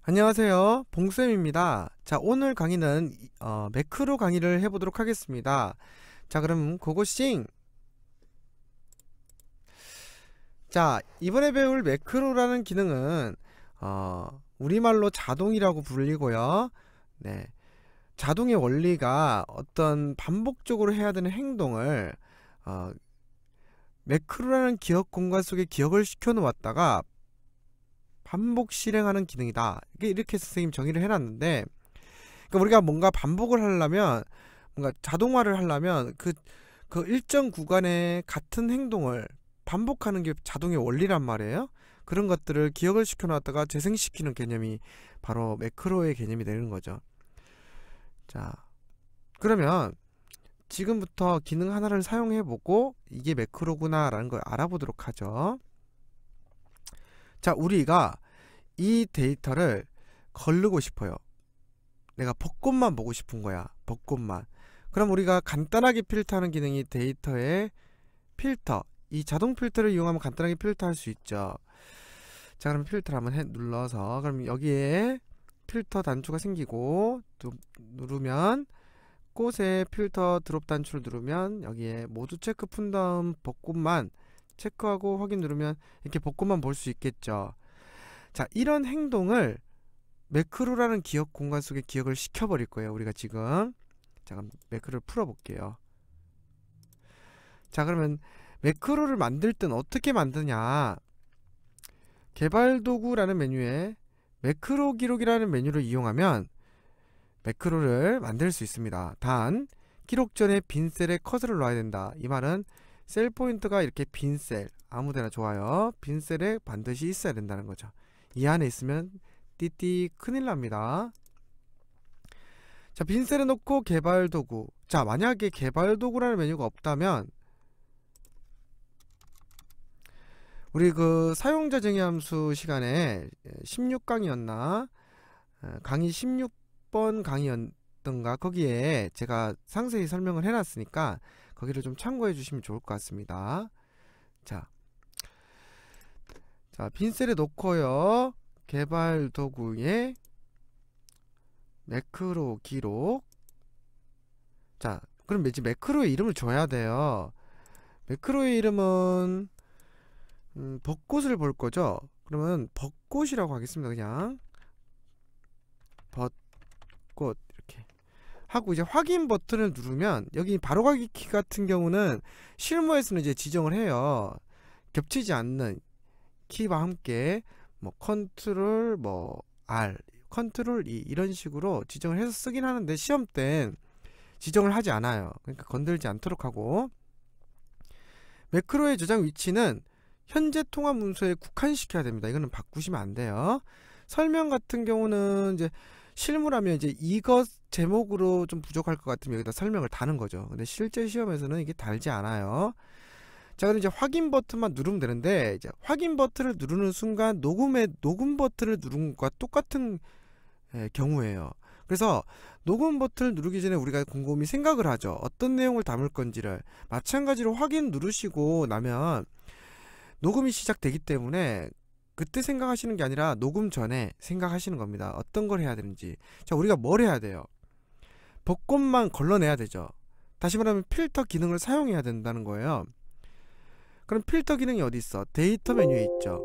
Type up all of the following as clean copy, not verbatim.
안녕하세요. 봉쌤입니다. 자, 오늘 강의는 매크로 강의를 해보도록 하겠습니다. 자, 그럼 고고싱! 자, 이번에 배울 매크로라는 기능은 우리말로 자동이라고 불리고요. 네, 자동의 원리가 어떤 반복적으로 해야 되는 행동을 매크로라는 기억 공간 속에 기억을 시켜 놓았다가 반복 실행하는 기능이다. 이렇게 선생님 정의를 해놨는데, 그러니까 우리가 뭔가 반복을 하려면, 뭔가 자동화를 하려면 그 일정 구간에 같은 행동을 반복하는 게 자동의 원리란 말이에요. 그런 것들을 기억을 시켜놨다가 재생시키는 개념이 바로 매크로의 개념이 되는 거죠. 자, 그러면 지금부터 기능 하나를 사용해보고 이게 매크로구나 라는 걸 알아보도록 하죠. 자, 우리가 이 데이터를 거르고 싶어요. 내가 벚꽃만 보고 싶은 거야. 벚꽃만. 그럼 우리가 간단하게 필터하는 기능이 데이터의 필터, 이 자동 필터를 이용하면 간단하게 필터할 수 있죠. 자, 그럼 필터를 한번 눌러서, 그럼 여기에 필터 단추가 생기고 또 누르면, 꽃의 필터 드롭 단추를 누르면 여기에 모두 체크 푼 다음 벚꽃만 체크하고 확인 누르면 이렇게 벚꽃만 볼 수 있겠죠. 자, 이런 행동을 매크로라는 기억 공간 속에 기억을 시켜버릴 거예요, 우리가 지금. 자, 그럼 매크로를 풀어볼게요. 자, 그러면 매크로를 만들 땐 어떻게 만드냐. 개발도구라는 메뉴에 매크로 기록이라는 메뉴를 이용하면 매크로를 만들 수 있습니다. 단, 기록 전에 빈 셀에 커서를 놔야 된다. 이 말은 셀 포인트가 이렇게 빈 셀, 아무데나 좋아요. 빈 셀에 반드시 있어야 된다는 거죠. 이 안에 있으면 띠띠 큰일 납니다. 자, 빈 셀에 놓고 개발도구. 자, 만약에 개발도구라는 메뉴가 없다면 우리 그 사용자 정의 함수 시간에 16강이었나? 강의 16번 강의였던가? 거기에 제가 상세히 설명을 해놨으니까 거기를 좀 참고해 주시면 좋을 것 같습니다. 자, 빈셀에 놓고요. 개발 도구에 매크로 기록. 자, 그럼 이제 매크로의 이름을 줘야 돼요. 매크로의 이름은 벚꽃을 볼 거죠. 그러면 벚꽃이라고 하겠습니다. 그냥 벚꽃 이렇게 하고 이제 확인 버튼을 누르면 여기 바로가기 키 같은 경우는 실무에서는 이제 지정을 해요. 겹치지 않는 키와 함께 뭐 컨트롤 뭐 R, 컨트롤 E 이런 식으로 지정을 해서 쓰긴 하는데 시험 땐 지정을 하지 않아요. 그러니까 건들지 않도록 하고, 매크로의 저장 위치는 현재 통화 문서에 국한시켜야 됩니다. 이거는 바꾸시면 안 돼요. 설명 같은 경우는 이제 실무라면 이제 이것 제목으로 좀 부족할 것 같으면 여기다 설명을 다는 거죠. 근데 실제 시험에서는 이게 달지 않아요. 자, 그럼 이제 확인 버튼만 누르면 되는데, 이제 확인 버튼을 누르는 순간 녹음 버튼을 누른 것과 똑같은 경우예요. 그래서 녹음 버튼을 누르기 전에 우리가 곰곰이 생각을 하죠. 어떤 내용을 담을 건지를. 마찬가지로 확인 누르시고 나면 녹음이 시작되기 때문에 그때 생각하시는 게 아니라 녹음 전에 생각하시는 겁니다. 어떤 걸 해야 되는지. 자, 우리가 뭘 해야 돼요? 벚꽃만 걸러내야 되죠. 다시 말하면 필터 기능을 사용해야 된다는 거예요. 그럼 필터 기능이 어디 있어? 데이터 메뉴에 있죠.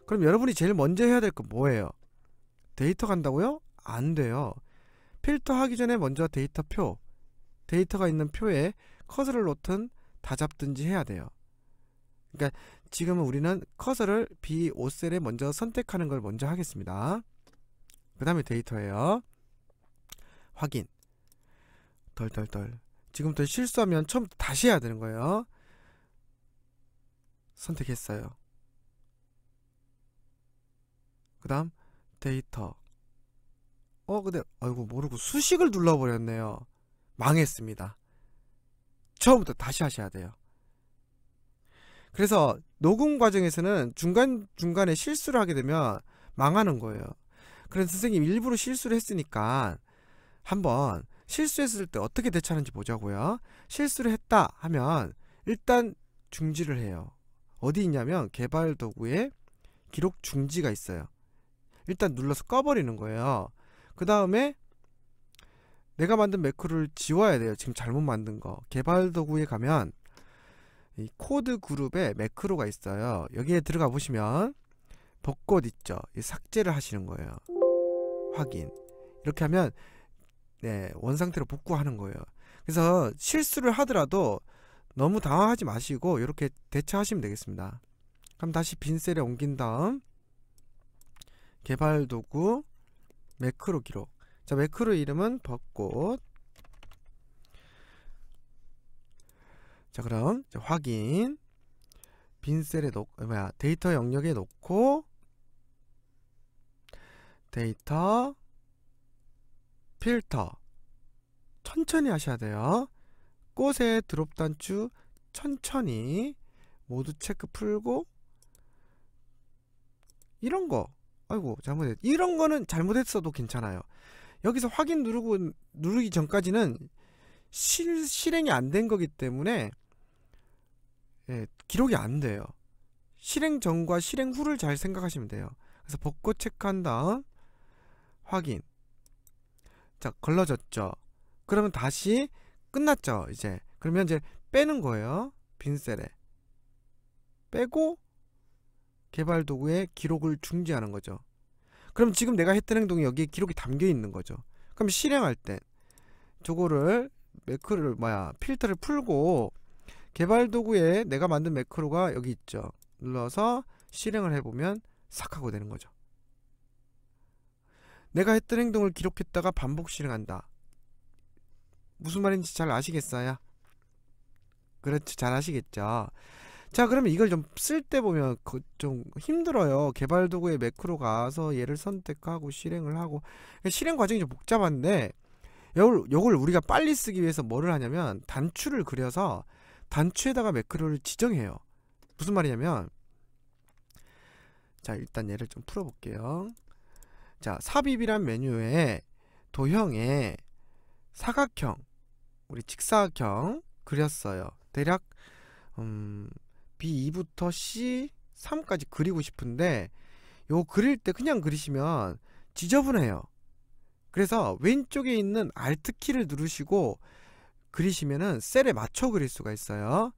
그럼 여러분이 제일 먼저 해야 될 건 뭐예요? 데이터 간다고요? 안 돼요. 필터 하기 전에 먼저 데이터가 있는 표에 커서를 놓든 다 잡든지 해야 돼요. 그러니까 지금은 우리는 커서를 B5셀에 먼저 선택하는 걸 먼저 하겠습니다. 그 다음에 데이터예요. 확인. 지금부터 실수하면 처음부터 다시 해야 되는 거예요. 선택했어요. 그 다음 데이터. 근데 아이고 모르고 수식을 눌러버렸네요. 망했습니다. 처음부터 다시 하셔야 돼요. 그래서 녹음 과정에서는 중간중간에 실수를 하게 되면 망하는 거예요. 그래서 선생님 일부러 실수를 했으니까 한번 실수했을 때 어떻게 대처하는지 보자고요. 실수를 했다 하면 일단 중지를 해요. 어디 있냐면 개발 도구에 기록 중지가 있어요. 일단 눌러서 꺼버리는 거예요. 그 다음에 내가 만든 매크로를 지워야 돼요. 지금 잘못 만든 거. 개발 도구에 가면 이 코드 그룹에 매크로가 있어요. 여기에 들어가 보시면 벚꽃 있죠. 이 삭제를 하시는 거예요. 확인. 이렇게 하면 네, 원상태로 복구하는 거예요. 그래서 실수를 하더라도 너무 당황하지 마시고 이렇게 대처하시면 되겠습니다. 그럼 다시 빈 셀에 옮긴 다음 개발 도구 매크로 기록. 자, 매크로 이름은 벚꽃. 자, 그럼 확인. 빈 셀에 데이터 영역에 놓고 데이터 필터 천천히 하셔야 돼요. 꽃의 드롭 단추 천천히 모두 체크 풀고 이런 거 아이고 잘못했 이런 거는 잘못했어도 괜찮아요. 여기서 확인 누르기 전까지는 실행이 안 된 거기 때문에 예, 기록이 안 돼요. 실행 전과 실행 후를 잘 생각하시면 돼요. 그래서 벚꽃 체크한 다음 확인. 자, 걸러졌죠. 그러면 다시 끝났죠. 이제 그러면 이제 빼는 거예요. 빈 셀에 빼고 개발 도구에 기록을 중지하는 거죠. 그럼 지금 내가 했던 행동이 여기에 기록이 담겨 있는 거죠. 그럼 실행할 때 저거를 매크로를 필터를 풀고 개발 도구에 내가 만든 매크로가 여기 있죠. 눌러서 실행을 해보면 싹 하고 되는 거죠. 내가 했던 행동을 기록했다가 반복 실행한다. 무슨 말인지 잘 아시겠어요? 그렇죠. 잘 아시겠죠. 자, 그러면 이걸 좀 쓸 때 보면 좀 힘들어요. 개발 도구에 매크로 가서 얘를 선택하고 실행을 하고 실행 과정이 좀 복잡한데 요걸 우리가 빨리 쓰기 위해서 뭐를 하냐면 단추를 그려서 단추에다가 매크로를 지정해요. 무슨 말이냐면 자, 일단 얘를 좀 풀어볼게요. 자, 삽입이란 메뉴에 도형에 사각형 우리 직사각형 그렸어요. 대략 B2부터 C3까지 그리고 싶은데 요 그릴 때 그냥 그리시면 지저분해요. 그래서 왼쪽에 있는 Alt 키를 누르시고 그리시면은 셀에 맞춰 그릴 수가 있어요.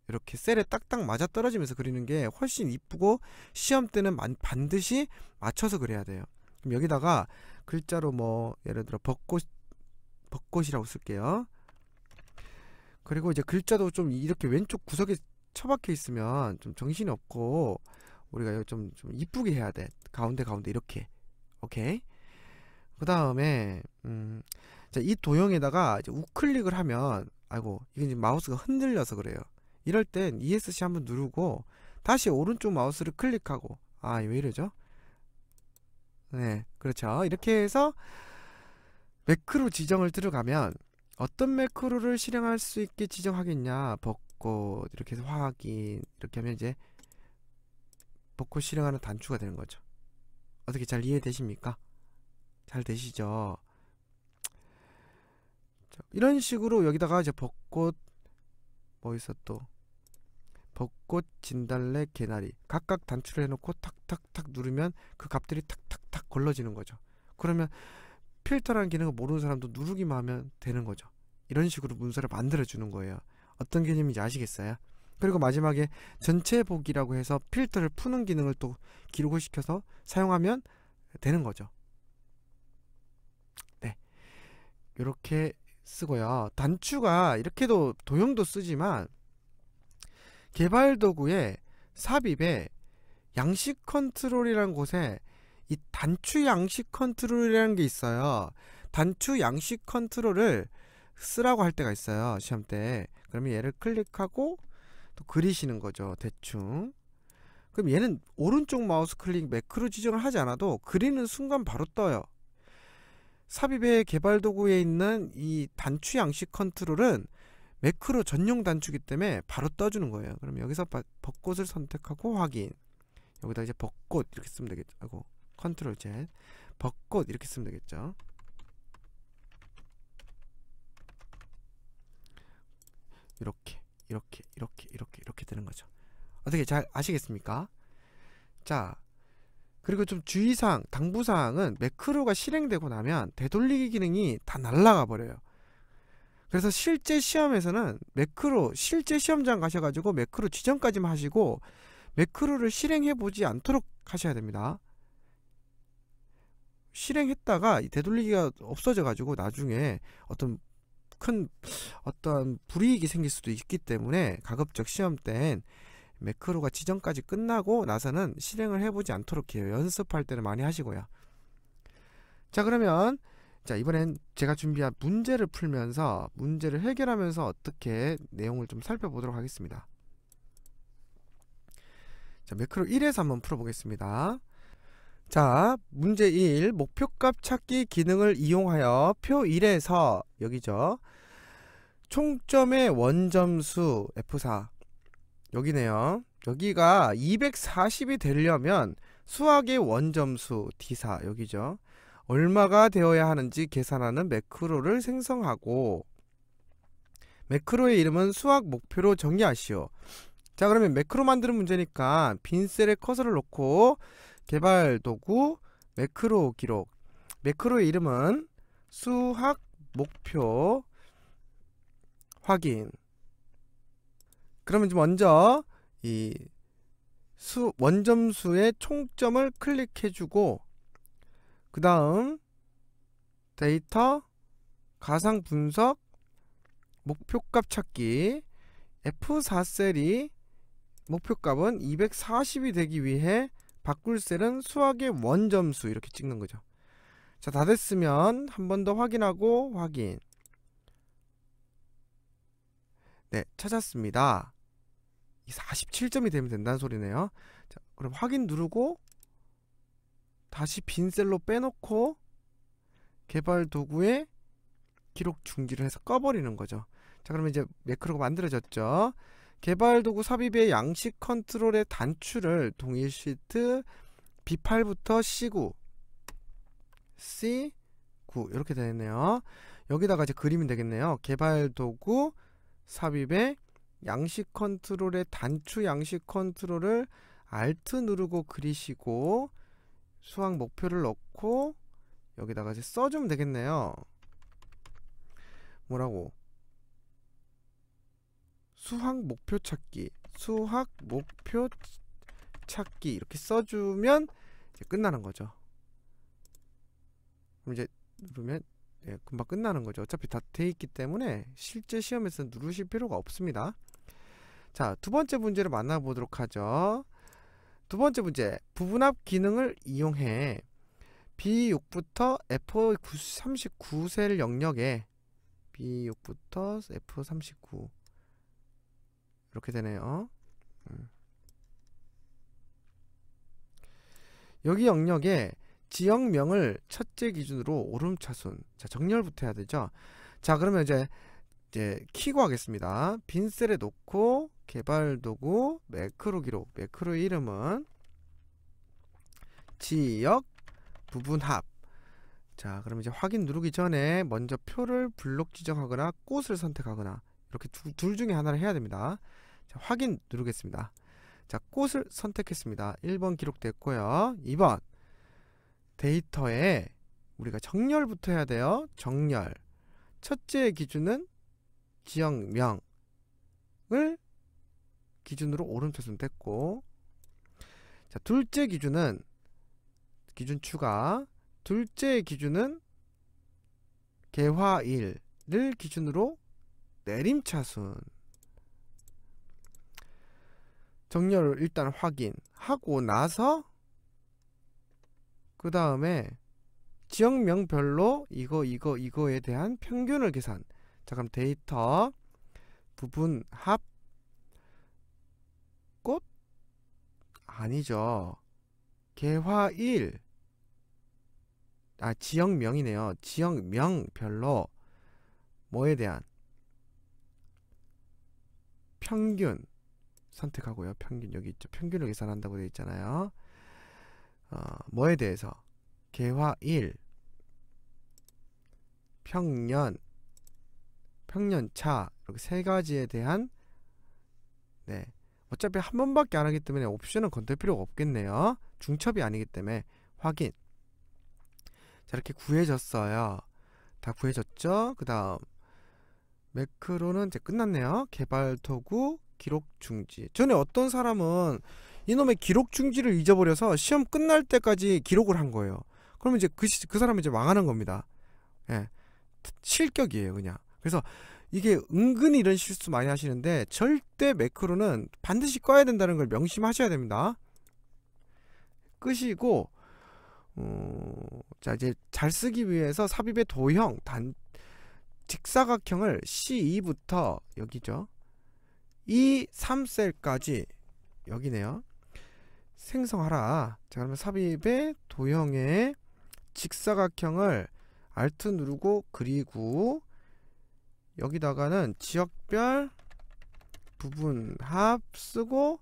이렇게 셀에 딱딱 맞아 떨어지면서 그리는 게 훨씬 이쁘고 시험 때는 반드시 맞춰서 그려야 돼요. 그럼 여기다가 글자로 뭐 예를 들어 벚꽃이라고 쓸게요. 그리고 이제 글자도 좀 이렇게 왼쪽 구석에 처박혀 있으면 좀 정신이 없고 우리가 좀 이쁘게 해야 돼. 가운데 이렇게. 오케이. 그 다음에 자, 이 도형에다가 이제 우클릭을 하면 아이고 이게 지금 마우스가 흔들려서 그래요. 이럴 땐 ESC 한번 누르고 다시 오른쪽 마우스를 클릭하고 왜 이러죠? 네, 그렇죠. 이렇게 해서 매크로 지정을 들어가면 어떤 매크로를 실행할 수 있게 지정하겠냐. 벚꽃 이렇게 해서 확인 이렇게 하면 이제 벚꽃 실행하는 단추가 되는 거죠. 어떻게 잘 이해되십니까? 잘 되시죠? 자, 이런 식으로 여기다가 이제 벚꽃 뭐 있어 또 벚꽃 진달래 개나리 각각 단추를 해놓고 탁탁탁 누르면 그 값들이 탁탁탁 걸러지는 거죠. 그러면 필터라는 기능을 모르는 사람도 누르기만 하면 되는 거죠. 이런 식으로 문서를 만들어 주는 거예요. 어떤 개념인지 아시겠어요? 그리고 마지막에 전체 보기라고 해서 필터를 푸는 기능을 또 기록을 시켜서 사용하면 되는 거죠. 네, 이렇게 쓰고요. 단추가 이렇게도 도형도 쓰지만 개발 도구에 삽입에 양식 컨트롤이라는 곳에 이 단추 양식 컨트롤이라는 게 있어요. 단추 양식 컨트롤을 쓰라고 할 때가 있어요. 시험 때. 그러면 얘를 클릭하고 또 그리시는 거죠. 대충. 그럼 얘는 오른쪽 마우스 클릭 매크로 지정을 하지 않아도 그리는 순간 바로 떠요. 삽입의 개발 도구에 있는 이 단추 양식 컨트롤은 매크로 전용 단추기 때문에 바로 떠주는 거예요. 그럼 여기서 벚꽃을 선택하고 확인. 여기다 이제 벚꽃 이렇게 쓰면 되겠죠. 아이고, 컨트롤 Z 벚꽃 이렇게 쓰면 되겠죠. 이렇게 되는 거죠. 어떻게 잘 아시겠습니까? 자, 그리고 좀 주의사항, 당부사항은 매크로가 실행되고 나면 되돌리기 기능이 다 날아가 버려요. 그래서 실제 시험에서는 매크로, 실제 시험장 가셔가지고 매크로 지정까지만 하시고 매크로를 실행해 보지 않도록 하셔야 됩니다. 실행했다가 되돌리기가 없어져 가지고 나중에 어떤 불이익이 생길 수도 있기 때문에 가급적 시험 땐 매크로가 지정까지 끝나고 나서는 실행을 해보지 않도록 해요. 연습할 때는 많이 하시고요. 자, 그러면 이번엔 제가 준비한 문제를 풀면서 문제를 해결하면서 어떻게 내용을 좀 살펴보도록 하겠습니다. 자, 매크로 1에서 한번 풀어보겠습니다. 자, 문제 1. 목표값 찾기 기능을 이용하여 표 1에서 여기죠. 총점의 원점수 F4 여기네요. 여기가 240이 되려면 수학의 원점수 D4 여기죠. 얼마가 되어야 하는지 계산하는 매크로를 생성하고 매크로의 이름은 수학 목표로 정의하시오. 자, 그러면 매크로 만드는 문제니까 빈 셀에 커서를 놓고 개발 도구 매크로 기록. 매크로의 이름은 수학 목표 확인. 그러면 먼저 이 원점수의 총점을 클릭해주고 그 다음 데이터 가상 분석 목표값 찾기 F4 셀이 목표값은 240이 되기 위해 바꿀 셀은 수학의 원점수 이렇게 찍는 거죠. 자, 다 됐으면 한 번 더 확인하고 확인. 네, 찾았습니다. 이 47점이 되면 된다는 소리네요. 자, 그럼 확인 누르고 다시 빈 셀로 빼놓고 개발 도구에 기록 중지를 해서 꺼버리는 거죠. 자, 그러면 이제 매크로가 만들어졌죠. 개발 도구 삽입의 양식 컨트롤의 단추를 동일 시트 B8부터 C9 C9 이렇게 되겠네요. 여기다가 이제 그리면 되겠네요. 개발 도구 삽입의 양식 컨트롤의 단추 양식 컨트롤을 Alt 누르고 그리시고 수학 목표를 넣고 여기다가 이제 써주면 되겠네요. 뭐라고? 수학 목표 찾기, 수학 목표 찾기 이렇게 써주면 이제 끝나는 거죠. 그럼 이제 누르면 금방 끝나는 거죠. 어차피 다 돼 있기 때문에 실제 시험에서 누르실 필요가 없습니다. 자, 두 번째 문제를 만나보도록 하죠. 두 번째 문제, 부분합 기능을 이용해 B6부터 F39 셀 영역에 B6부터 F39 이렇게 되네요. 여기 영역에 지역명을 첫째 기준으로 오름차순. 자, 정렬부터 해야 되죠. 자, 그러면 이제 키고 하겠습니다. 빈 셀에 놓고 개발 도구 매크로 기록. 매크로의 이름은 지역 부분합. 자, 그럼 이제 확인 누르기 전에 먼저 표를 블록 지정하거나 꽃을 선택하거나 이렇게 둘 중에 하나를 해야 됩니다. 자, 확인 누르겠습니다. 자, 꽃을 선택했습니다. 1번 기록됐고요. 2번 데이터에 우리가 정렬부터 해야 돼요. 정렬. 첫째 기준은 지역명을 기준으로 오름차순 됐고, 자, 둘째 기준은 기준 추가. 둘째 기준은 개화일을 기준으로 내림차순. 정렬을 일단 확인하고 나서 그 다음에 지역명별로 이거에 대한 평균을 계산. 자, 그럼 데이터 부분합 꽃 아니죠. 개화일 지역명이네요. 지역명별로 뭐에 대한 평균 선택하고요. 평균 여기 있죠. 평균을 계산한다고 되어 있잖아요. 뭐에 대해서 개화일 평년 평년차 이렇게 세 가지에 대한 어차피 한 번밖에 안 하기 때문에 옵션은 건들 필요가 없겠네요. 중첩이 아니기 때문에 확인. 자, 이렇게 구해졌어요. 다 구해졌죠? 그 다음 매크로는 이제 끝났네요. 개발 도구 기록 중지. 전에 어떤 사람은 이놈의 기록 중지를 잊어버려서 시험 끝날 때까지 기록을 한 거예요. 그러면 이제 그 사람은 이제 망하는 겁니다. 예, 실격이에요 그냥. 그래서 이게 은근히 이런 실수 많이 하시는데 절대 매크로는 반드시 꺼야 된다는 걸 명심하셔야 됩니다. 끄시고 자, 이제 잘 쓰기 위해서 삽입의 도형 직사각형을 C2부터 여기죠. 이 3셀까지 여기네요. 생성하라. 자, 그러면 삽입의 도형의 직사각형을 Alt 누르고 그리고 여기다가는 지역별 부분합 쓰고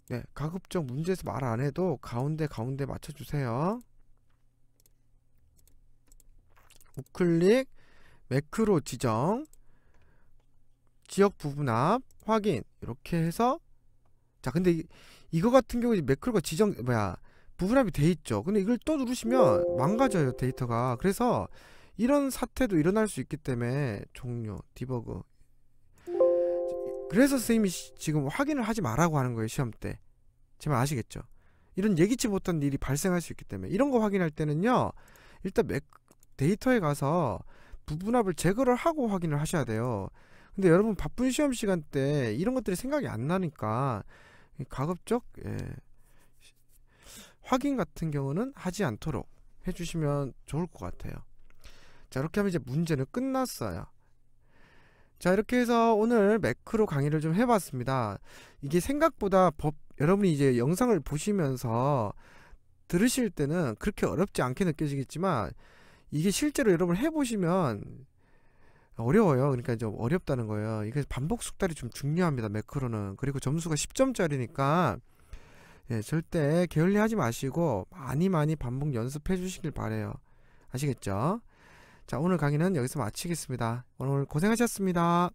네, 가급적 문제에서 말 안해도 가운데 맞춰주세요. 우클릭 매크로 지정 지역 부분합 확인 이렇게 해서 자, 근데 이거 같은 경우 매크로가 지정 부분합이 돼 있죠. 근데 이걸 또 누르시면 망가져요 데이터가. 그래서 이런 사태도 일어날 수 있기 때문에 종료 디버그. 그래서 선생님이 지금 확인을 하지 말라고 하는 거예요 시험 때. 제 말 아시겠죠? 이런 예기치 못한 일이 발생할 수 있기 때문에 이런 거 확인할 때는요 일단 데이터에 가서 부분합을 제거를 하고 확인을 하셔야 돼요. 근데 여러분 바쁜 시험 시간 때 이런 것들이 생각이 안 나니까 가급적 확인 같은 경우는 하지 않도록 해주시면 좋을 것 같아요. 자, 이렇게 하면 이제 문제는 끝났어요. 자, 이렇게 해서 오늘 매크로 강의를 좀 해봤습니다. 이게 생각보다 여러분이 이제 영상을 보시면서 들으실 때는 그렇게 어렵지 않게 느껴지겠지만 이게 실제로 여러분 해보시면 어려워요. 그러니까 좀 어렵다는 거예요. 이게 반복 숙달이 좀 중요합니다 매크로는. 그리고 점수가 10점짜리니까 예, 절대 게을리하지 마시고 많이 반복 연습해 주시길 바래요. 아시겠죠? 자, 오늘 강의는 여기서 마치겠습니다. 오늘 고생하셨습니다.